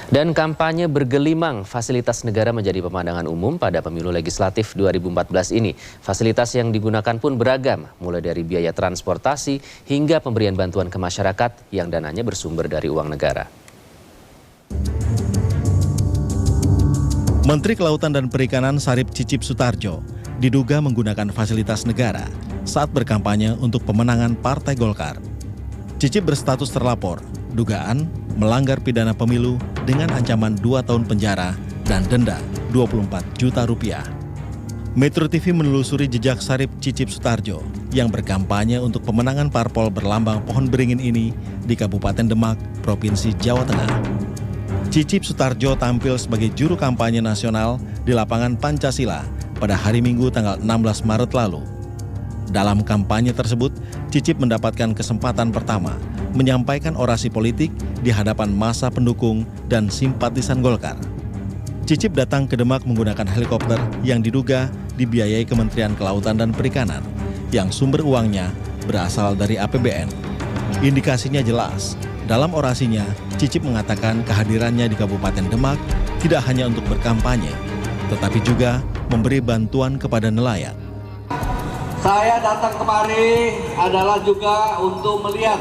Dan kampanye bergelimang fasilitas negara menjadi pemandangan umum pada pemilu legislatif 2014 ini. Fasilitas yang digunakan pun beragam, mulai dari biaya transportasi hingga pemberian bantuan ke masyarakat yang dananya bersumber dari uang negara. Menteri Kelautan dan Perikanan Sarip Cicip Sutarjo diduga menggunakan fasilitas negara saat berkampanye untuk pemenangan Partai Golkar. Cicip berstatus terlapor, dugaan melanggar pidana pemilu dengan ancaman 2 tahun penjara dan denda 24 juta rupiah. Metro TV menelusuri jejak Sarip Cicip Sutarjo yang berkampanye untuk pemenangan parpol berlambang pohon beringin ini di Kabupaten Demak, Provinsi Jawa Tengah. Cicip Sutarjo tampil sebagai juru kampanye nasional di lapangan Pancasila pada hari Minggu tanggal 16 Maret lalu. Dalam kampanye tersebut, Cicip mendapatkan kesempatan pertama menyampaikan orasi politik di hadapan massa pendukung dan simpatisan Golkar. Cicip datang ke Demak menggunakan helikopter yang diduga dibiayai Kementerian Kelautan dan Perikanan, yang sumber uangnya berasal dari APBN. Indikasinya jelas, dalam orasinya, Cicip mengatakan kehadirannya di Kabupaten Demak tidak hanya untuk berkampanye, tetapi juga memberi bantuan kepada nelayan. Saya datang kemari adalah juga untuk melihat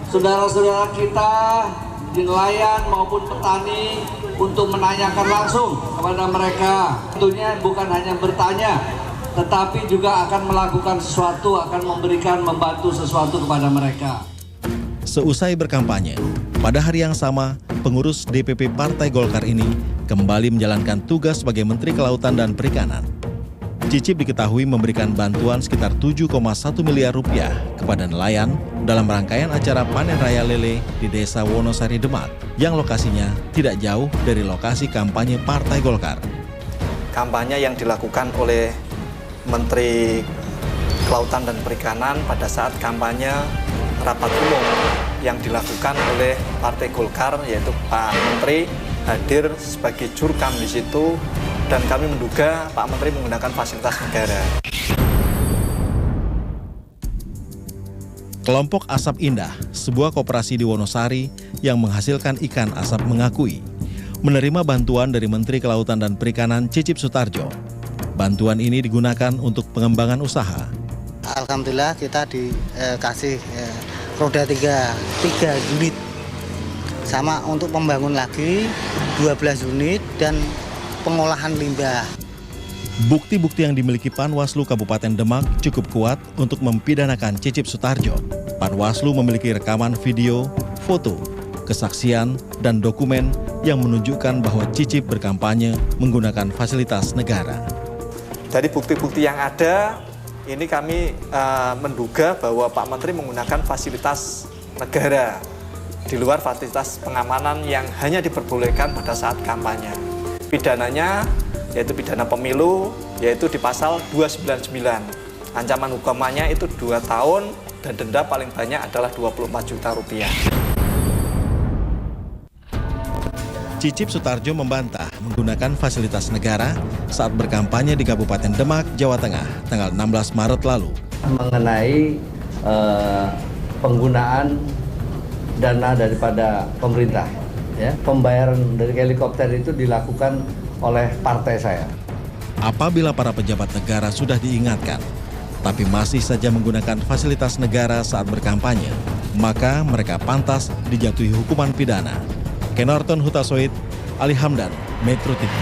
saudara-saudara kita di nelayan maupun petani untuk menanyakan langsung kepada mereka. Tentunya bukan hanya bertanya, tetapi juga akan melakukan sesuatu, akan membantu sesuatu kepada mereka. Seusai berkampanye, pada hari yang sama, pengurus DPP Partai Golkar ini kembali menjalankan tugas sebagai Menteri Kelautan dan Perikanan. Cicip diketahui memberikan bantuan sekitar 7,1 miliar rupiah kepada nelayan dalam rangkaian acara panen raya lele di Desa Wonosari Demak yang lokasinya tidak jauh dari lokasi kampanye Partai Golkar. Kampanye yang dilakukan oleh Menteri Kelautan dan Perikanan pada saat kampanye rapat umum yang dilakukan oleh Partai Golkar, yaitu Pak Menteri hadir sebagai jurkam di situ. Dan kami menduga Pak Menteri menggunakan fasilitas negara. Kelompok Asap Indah, sebuah koperasi di Wonosari yang menghasilkan ikan asap mengakui menerima bantuan dari Menteri Kelautan dan Perikanan Cicip Sutarjo. Bantuan ini digunakan untuk pengembangan usaha. Alhamdulillah kita dikasih roda 3 unit. Sama untuk pembangun lagi 12 unit dan pengolahan limbah. Bukti-bukti yang dimiliki Panwaslu Kabupaten Demak cukup kuat untuk mempidanakan Cicip Sutarjo. Panwaslu memiliki rekaman video, foto, kesaksian, dan dokumen yang menunjukkan bahwa Cicip berkampanye menggunakan fasilitas negara. Dari bukti-bukti yang ada, ini kami menduga bahwa Pak Menteri menggunakan fasilitas negara di luar fasilitas pengamanan yang hanya diperbolehkan pada saat kampanye. Pidananya yaitu pidana pemilu, yaitu di pasal 299. Ancaman hukumannya itu 2 tahun dan denda paling banyak adalah 24 juta rupiah. Cicip Sutarjo membantah menggunakan fasilitas negara saat berkampanye di Kabupaten Demak, Jawa Tengah, tanggal 16 Maret lalu. Mengenai penggunaan dana daripada pemerintah. Ya, pembayaran dari helikopter itu dilakukan oleh partai saya. Apabila para pejabat negara sudah diingatkan, tapi masih saja menggunakan fasilitas negara saat berkampanye, maka mereka pantas dijatuhi hukuman pidana. Kenarton Hutasoid, Ali Hamdan, Metro TV.